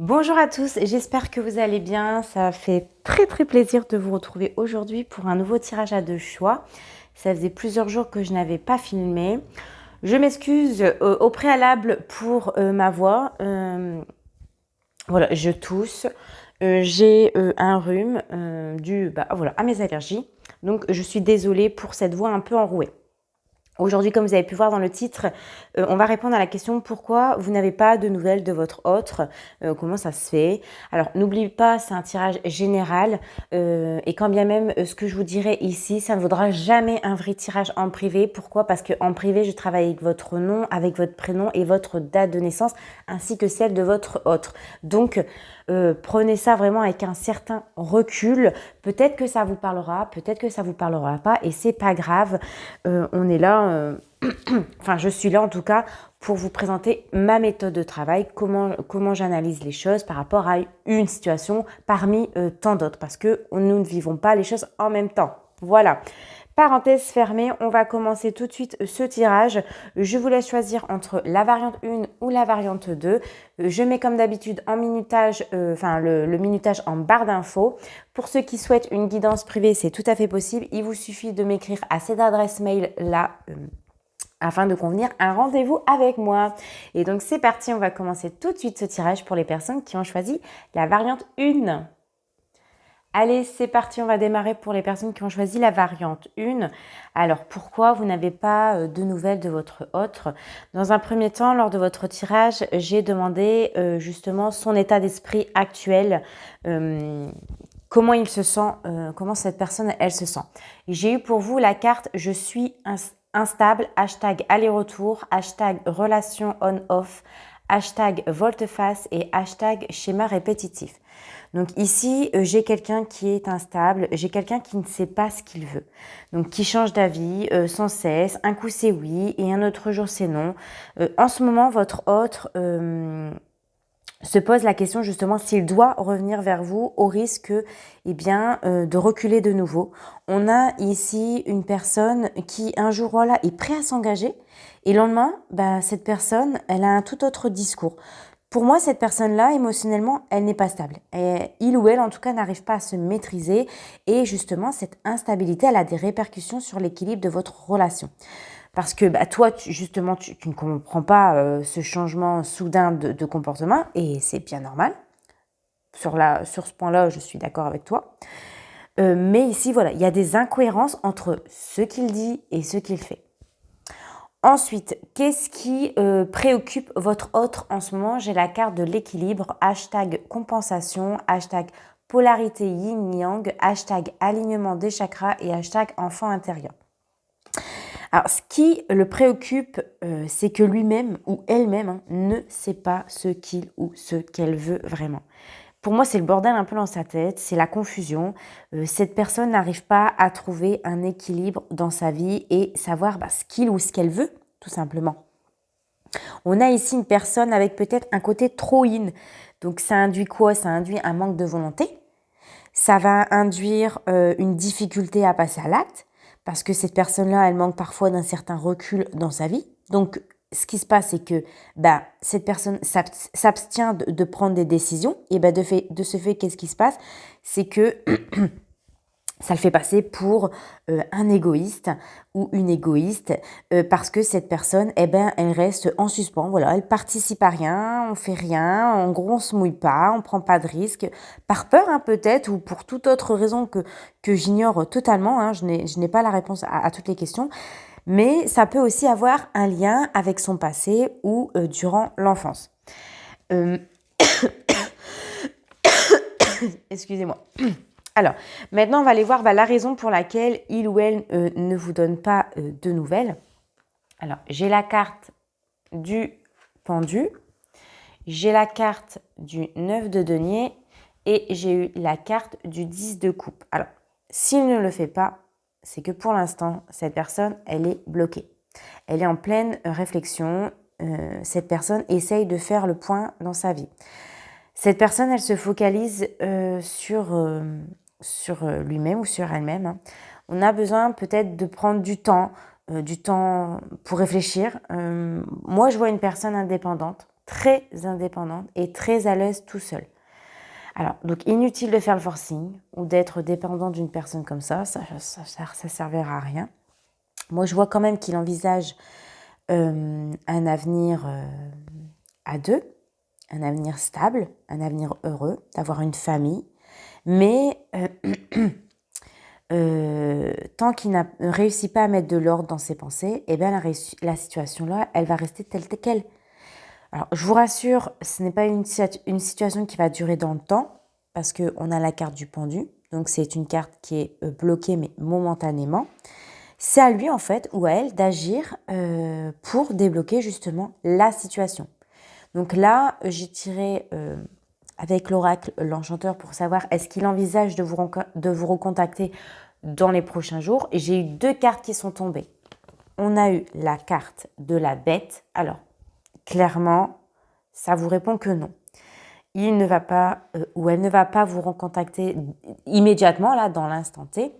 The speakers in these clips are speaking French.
Bonjour à tous, j'espère que vous allez bien. Ça fait très plaisir de vous retrouver aujourd'hui pour un nouveau tirage à deux choix. Ça faisait plusieurs jours que je n'avais pas filmé. Je m'excuse au préalable pour ma voix. Voilà, je tousse. J'ai un rhume dû à mes allergies. Donc je suis désolée pour cette voix un peu enrouée. Aujourd'hui, comme vous avez pu voir dans le titre, on va répondre à la question pourquoi vous n'avez pas de nouvelles de votre autre, comment ça se fait. Alors, n'oubliez pas, c'est un tirage général et quand bien même ce que je vous dirai ici, ça ne vaudra jamais un vrai tirage en privé. Pourquoi? Parce qu'en privé, je travaille avec votre nom, avec votre prénom et votre date de naissance ainsi que celle de votre autre. Donc, prenez ça vraiment avec un certain recul. Peut-être que ça vous parlera, peut-être que ça vous parlera pas et c'est pas grave. On est là, enfin je suis là en tout cas pour vous présenter ma méthode de travail, comment j'analyse les choses par rapport à une situation parmi tant d'autres parce que nous ne vivons pas les choses en même temps. Voilà. Parenthèse fermée, on va commencer tout de suite ce tirage. Je vous laisse choisir entre la variante 1 ou la variante 2. Je mets comme d'habitude en minutage, le minutage en barre d'infos. Pour ceux qui souhaitent une guidance privée, c'est tout à fait possible. Il vous suffit de m'écrire à cette adresse mail là afin de convenir un rendez-vous avec moi. Et donc c'est parti, on va commencer tout de suite ce tirage pour les personnes qui ont choisi la variante 1. Allez, c'est parti, on va démarrer pour les personnes qui ont choisi la variante 1. Alors, pourquoi vous n'avez pas de nouvelles de votre autre? Dans un premier temps, lors de votre tirage, j'ai demandé justement son état d'esprit actuel, comment il se sent, comment cette personne, elle se sent. J'ai eu pour vous la carte « Je suis instable », hashtag aller-retour, hashtag relation on-off, hashtag volte-face et hashtag schéma répétitif. Donc ici, j'ai quelqu'un qui est instable, j'ai quelqu'un qui ne sait pas ce qu'il veut. Donc qui change d'avis sans cesse, un coup c'est oui et un autre jour c'est non. En ce moment, votre autre se pose la question justement s'il doit revenir vers vous au risque de reculer de nouveau. On a ici une personne qui un jour voilà, est prêt à s'engager et le lendemain, cette personne, elle a un tout autre discours. Pour moi, cette personne-là, émotionnellement, elle n'est pas stable. Il ou elle, en tout cas, n'arrive pas à se maîtriser. Et justement, cette instabilité, elle a des répercussions sur l'équilibre de votre relation. Parce que toi, tu ne comprends pas ce changement soudain de comportement. Et c'est bien normal. Sur ce point-là, je suis d'accord avec toi. Mais ici, voilà, il y a des incohérences entre ce qu'il dit et ce qu'il fait. Ensuite, qu'est-ce qui préoccupe votre autre en ce moment? J'ai la carte de l'équilibre, hashtag compensation, hashtag polarité yin-yang, hashtag alignement des chakras et hashtag enfant intérieur. Alors, ce qui le préoccupe, c'est que lui-même ou elle-même ne sait pas ce qu'il ou ce qu'elle veut vraiment. Pour moi, c'est le bordel un peu dans sa tête, c'est la confusion. Cette personne n'arrive pas à trouver un équilibre dans sa vie et savoir ce qu'il ou ce qu'elle veut, tout simplement. On a ici une personne avec peut-être un côté trop in. Donc ça induit quoi? Ça induit un manque de volonté. Ça va induire une difficulté à passer à l'acte parce que cette personne-là, elle manque parfois d'un certain recul dans sa vie. Donc ce qui se passe, c'est que cette personne s'abstient de prendre des décisions. Et de ce fait, qu'est-ce qui se passe? C'est que ça le fait passer pour un égoïste ou une égoïste parce que cette personne, elle reste en suspens. Voilà, elle participe à rien, on fait rien, en gros, on se mouille pas, on prend pas de risque, par peur peut-être ou pour toute autre raison que j'ignore totalement. Je n'ai pas la réponse à toutes les questions. Mais ça peut aussi avoir un lien avec son passé ou durant l'enfance. Excusez-moi. Alors, maintenant, on va aller voir la raison pour laquelle il ou elle ne vous donne pas de nouvelles. Alors, j'ai la carte du pendu, j'ai la carte du 9 de denier et j'ai eu la carte du 10 de coupe. Alors, s'il ne le fait pas, c'est que pour l'instant, cette personne, elle est bloquée. Elle est en pleine réflexion. Cette personne essaye de faire le point dans sa vie. Cette personne, elle se focalise sur lui-même ou sur elle-même. On a besoin peut-être de prendre du temps pour réfléchir. Moi, je vois une personne indépendante, très indépendante et très à l'aise tout seul. Alors, donc inutile de faire le forcing ou d'être dépendant d'une personne comme ça servira à rien. Moi, je vois quand même qu'il envisage un avenir à deux, un avenir stable, un avenir heureux, d'avoir une famille. Mais tant qu'il ne réussit pas à mettre de l'ordre dans ses pensées, eh bien la situation-là, elle va rester telle qu'elle. Alors, je vous rassure, ce n'est pas une situation qui va durer dans le temps, parce qu'on a la carte du pendu, donc c'est une carte qui est bloquée, mais momentanément. C'est à lui, en fait, ou à elle, d'agir pour débloquer justement la situation. Donc là, j'ai tiré avec l'oracle, l'enchanteur, pour savoir est-ce qu'il envisage de vous recontacter dans les prochains jours. Et j'ai eu 2 cartes qui sont tombées. On a eu la carte de la bête. Alors, clairement, ça vous répond que non. Il ne va pas ou elle ne va pas vous recontacter immédiatement, là, dans l'instant T.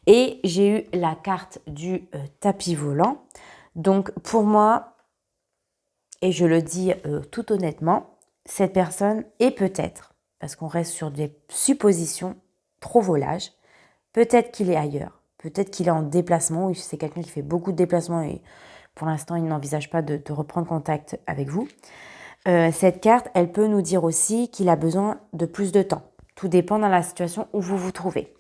Et j'ai eu la carte du tapis volant. Donc, pour moi, et je le dis tout honnêtement, cette personne est peut-être, parce qu'on reste sur des suppositions, trop volage, peut-être qu'il est ailleurs, peut-être qu'il est en déplacement, ou c'est quelqu'un qui fait beaucoup de déplacements et pour l'instant il n'envisage pas de reprendre contact avec vous. Cette carte, elle peut nous dire aussi qu'il a besoin de plus de temps. Tout dépend dans la situation où vous vous trouvez.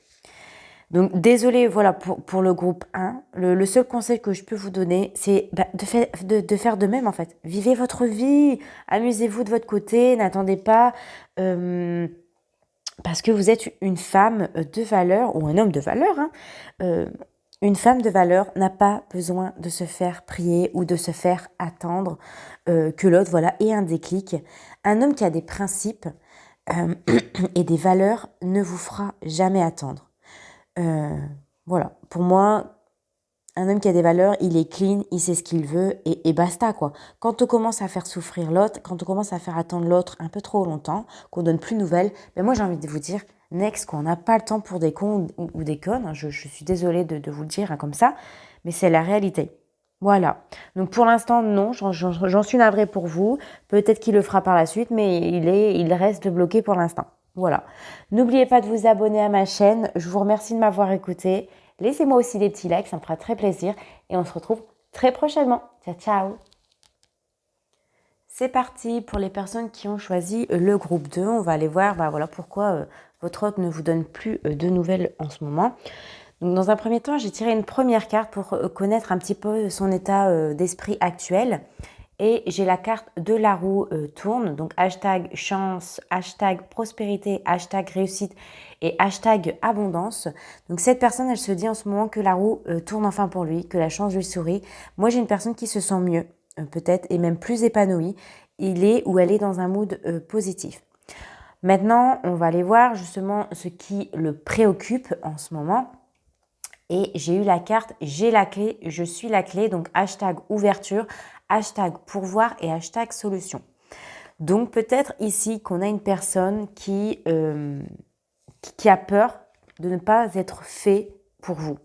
Donc, désolé, voilà, pour le groupe 1, le seul conseil que je peux vous donner, c'est de faire de même, en fait. Vivez votre vie, amusez-vous de votre côté, n'attendez pas, parce que vous êtes une femme de valeur, ou un homme de valeur, hein, une femme de valeur n'a pas besoin de se faire prier ou de se faire attendre que l'autre, voilà, ait un déclic. Un homme qui a des principes et des valeurs ne vous fera jamais attendre. Voilà, pour moi, un homme qui a des valeurs, il est clean, il sait ce qu'il veut et basta quoi. Quand on commence à faire souffrir l'autre, quand on commence à faire attendre l'autre un peu trop longtemps, qu'on donne plus de nouvelles, ben moi j'ai envie de vous dire, next, qu'on n'a pas le temps pour des cons ou des connes, je suis désolée de vous le dire hein, comme ça, mais c'est la réalité. Voilà, donc pour l'instant non, j'en suis navrée pour vous, peut-être qu'il le fera par la suite, mais il reste bloqué pour l'instant. Voilà. N'oubliez pas de vous abonner à ma chaîne. Je vous remercie de m'avoir écouté. Laissez-moi aussi des petits likes, ça me fera très plaisir. Et on se retrouve très prochainement. Ciao, ciao. C'est parti pour les personnes qui ont choisi le groupe 2. On va aller voir voilà, pourquoi votre hôte ne vous donne plus de nouvelles en ce moment. Donc, dans un premier temps, j'ai tiré une première carte pour connaître un petit peu son état d'esprit actuel. Et j'ai la carte de la roue tourne, donc hashtag chance, hashtag prospérité, hashtag réussite et hashtag abondance. Donc cette personne, elle se dit en ce moment que la roue tourne enfin pour lui, que la chance lui sourit. Moi, j'ai une personne qui se sent mieux, peut-être, et même plus épanouie. Il est ou elle est dans un mood positif. Maintenant, on va aller voir justement ce qui le préoccupe en ce moment. Et j'ai eu la carte, j'ai la clé, je suis la clé, donc hashtag ouverture, hashtag pourvoir et hashtag solution. Donc peut-être ici qu'on a une personne qui a peur de ne pas être fait pour vous.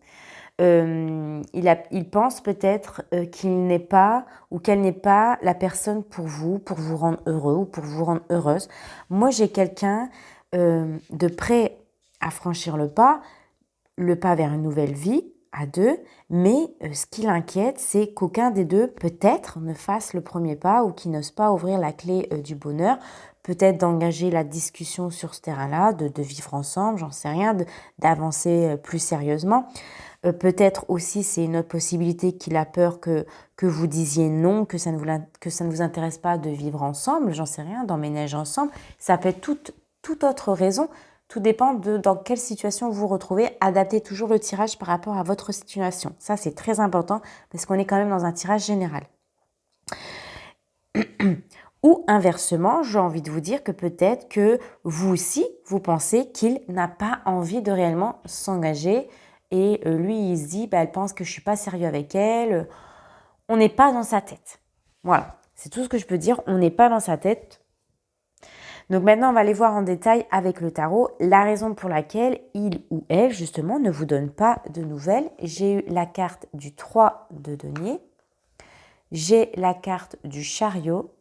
Il pense peut-être qu'il n'est pas ou qu'elle n'est pas la personne pour vous rendre heureux ou pour vous rendre heureuse. Moi, j'ai quelqu'un de prêt à franchir le pas vers une nouvelle vie à deux, mais ce qui l'inquiète, c'est qu'aucun des deux, peut-être, ne fasse le premier pas ou qui n'ose pas ouvrir la clé du bonheur, peut-être d'engager la discussion sur ce terrain-là, de vivre ensemble, j'en sais rien, d'avancer plus sérieusement. Peut-être aussi, c'est une autre possibilité qu'il a peur que vous disiez non, que ça ne vous intéresse pas de vivre ensemble, j'en sais rien, d'emménager ensemble. Ça peut être toute autre raison. Tout dépend de dans quelle situation vous vous retrouvez. Adaptez toujours le tirage par rapport à votre situation. Ça, c'est très important parce qu'on est quand même dans un tirage général. Ou inversement, j'ai envie de vous dire que peut-être que vous aussi, vous pensez qu'il n'a pas envie de réellement s'engager et lui, il se dit, elle pense que je ne suis pas sérieux avec elle. On n'est pas dans sa tête. Voilà, c'est tout ce que je peux dire. On n'est pas dans sa tête. Donc maintenant, on va aller voir en détail avec le tarot la raison pour laquelle il ou elle, justement, ne vous donne pas de nouvelles. J'ai eu la carte du 3 de denier. j'ai la carte du chariot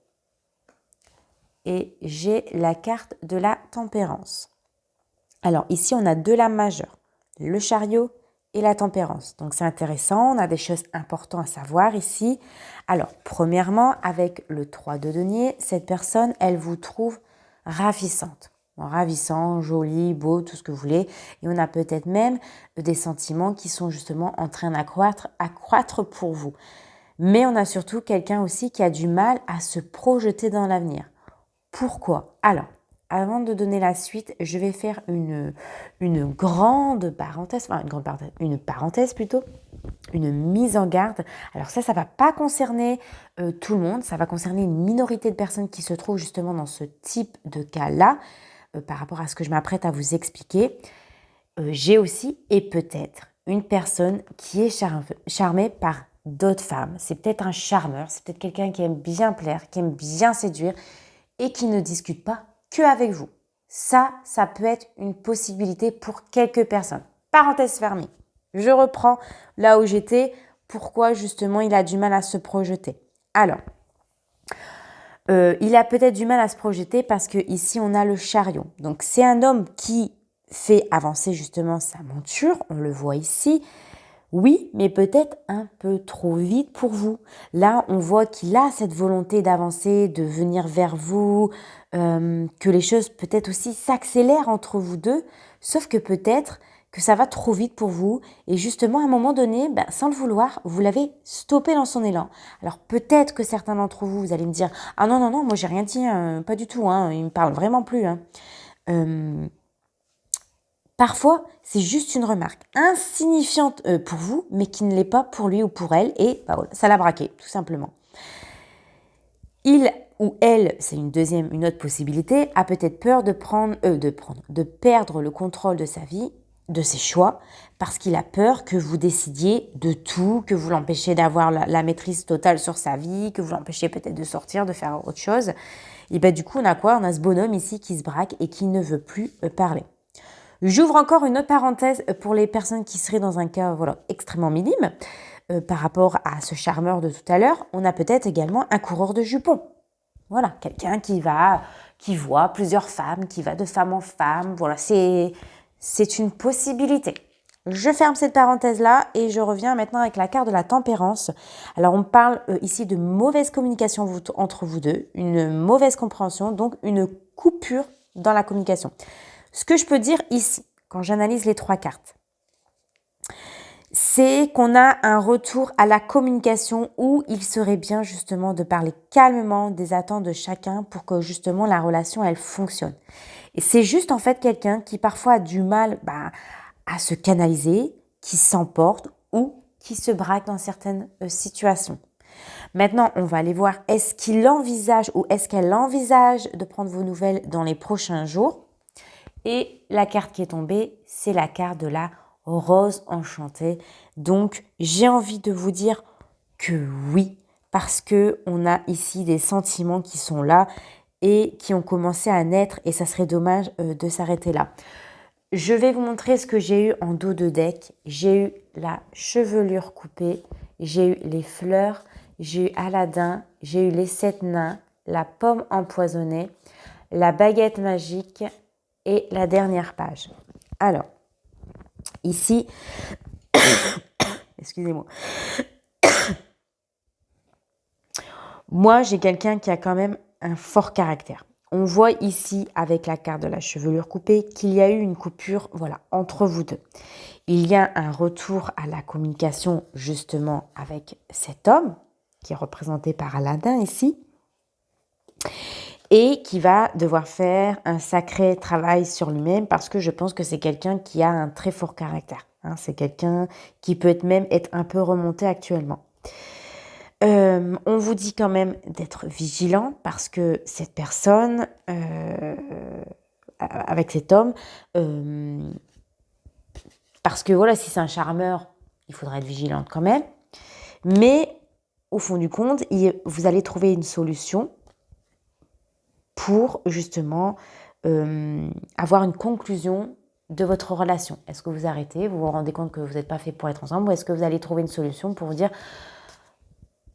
et j'ai la carte de la tempérance. Alors ici, on a deux lames majeures, le chariot et la tempérance. Donc c'est intéressant, on a des choses importantes à savoir ici. Alors premièrement, avec le 3 de denier, cette personne, elle vous trouve ravissante. Bon, ravissant, joli, beau, tout ce que vous voulez. Et on a peut-être même des sentiments qui sont justement en train d'accroître pour vous. Mais on a surtout quelqu'un aussi qui a du mal à se projeter dans l'avenir. Pourquoi? Alors, avant de donner la suite, je vais faire une grande parenthèse, une parenthèse plutôt, une mise en garde. Alors ça ne va pas concerner tout le monde, ça va concerner une minorité de personnes qui se trouvent justement dans ce type de cas-là, par rapport à ce que je m'apprête à vous expliquer. J'ai aussi, et peut-être, une personne qui est charmée par d'autres femmes. C'est peut-être un charmeur, c'est peut-être quelqu'un qui aime bien plaire, qui aime bien séduire et qui ne discute pas que avec vous. Ça peut être une possibilité pour quelques personnes. Parenthèse fermée. Je reprends là où j'étais. Pourquoi justement il a du mal à se projeter? Alors, il a peut-être du mal à se projeter parce que ici on a le chariot. Donc c'est un homme qui fait avancer justement sa monture, on le voit ici. Oui, mais peut-être un peu trop vite pour vous. Là, on voit qu'il a cette volonté d'avancer, de venir vers vous, que les choses peut-être aussi s'accélèrent entre vous deux, sauf que peut-être que ça va trop vite pour vous et justement à un moment donné, sans le vouloir, vous l'avez stoppé dans son élan. Alors peut-être que certains d'entre vous, vous allez me dire « Ah non, non, non, moi j'ai rien dit, pas du tout, il me parle vraiment plus. » Parfois, c'est juste une remarque insignifiante pour vous, mais qui ne l'est pas pour lui ou pour elle, et voilà, ça l'a braqué, tout simplement. Il ou elle, c'est une autre possibilité, a peut-être peur de perdre le contrôle de sa vie, de ses choix, parce qu'il a peur que vous décidiez de tout, que vous l'empêchiez d'avoir la maîtrise totale sur sa vie, que vous l'empêchiez peut-être de sortir, de faire autre chose. Et du coup, on a quoi? On a ce bonhomme ici qui se braque et qui ne veut plus parler. J'ouvre encore une autre parenthèse pour les personnes qui seraient dans un cas extrêmement minime. Par rapport à ce charmeur de tout à l'heure, on a peut-être également un coureur de jupons. Voilà, quelqu'un qui voit plusieurs femmes, qui va de femme en femme. Voilà, c'est une possibilité. Je ferme cette parenthèse-là et je reviens maintenant avec la carte de la tempérance. Alors, on parle ici de mauvaise communication entre vous deux, une mauvaise compréhension, donc une coupure dans la communication. Ce que je peux dire ici, quand j'analyse les trois cartes, c'est qu'on a un retour à la communication où il serait bien justement de parler calmement des attentes de chacun pour que justement la relation, elle fonctionne. Et c'est juste en fait quelqu'un qui parfois a du mal à se canaliser, qui s'emporte ou qui se braque dans certaines situations. Maintenant, on va aller voir, est-ce qu'il envisage ou est-ce qu'elle envisage de prendre vos nouvelles dans les prochains jours? Et la carte qui est tombée, c'est la carte de la rose enchantée. Donc, j'ai envie de vous dire que oui, parce que on a ici des sentiments qui sont là et qui ont commencé à naître et ça serait dommage de s'arrêter là. Je vais vous montrer ce que j'ai eu en dos de deck. J'ai eu la chevelure coupée, j'ai eu les fleurs, j'ai eu Aladdin, j'ai eu les 7 nains, la pomme empoisonnée, la baguette magique et la dernière page. Alors, ici, excusez-moi. Moi, j'ai quelqu'un qui a quand même un fort caractère. On voit ici, avec la carte de la chevelure coupée, qu'il y a eu une coupure entre vous deux. Il y a un retour à la communication, justement, avec cet homme, qui est représenté par Aladdin ici, et qui va devoir faire un sacré travail sur lui-même parce que je pense que c'est quelqu'un qui a un très fort caractère. C'est quelqu'un qui peut même être un peu remonté actuellement. On vous dit quand même d'être vigilant parce que cette personne, avec cet homme, parce que voilà, si c'est un charmeur, il faudra être vigilante quand même. Mais au fond du compte, vous allez trouver une solution pour justement avoir une conclusion de votre relation. Est-ce que vous arrêtez, vous vous rendez compte que vous n'êtes pas fait pour être ensemble ou est-ce que vous allez trouver une solution pour vous dire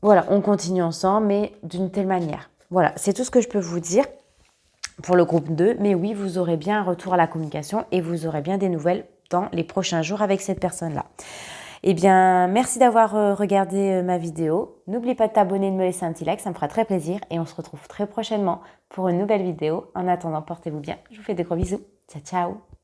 voilà, on continue ensemble, mais d'une telle manière. Voilà, c'est tout ce que je peux vous dire pour le groupe 2. Mais oui, vous aurez bien un retour à la communication et vous aurez bien des nouvelles dans les prochains jours avec cette personne-là. Eh bien, merci d'avoir regardé ma vidéo. N'oublie pas de t'abonner et de me laisser un petit like, ça me fera très plaisir. Et on se retrouve très prochainement pour une nouvelle vidéo. En attendant, portez-vous bien. Je vous fais des gros bisous. Ciao, ciao.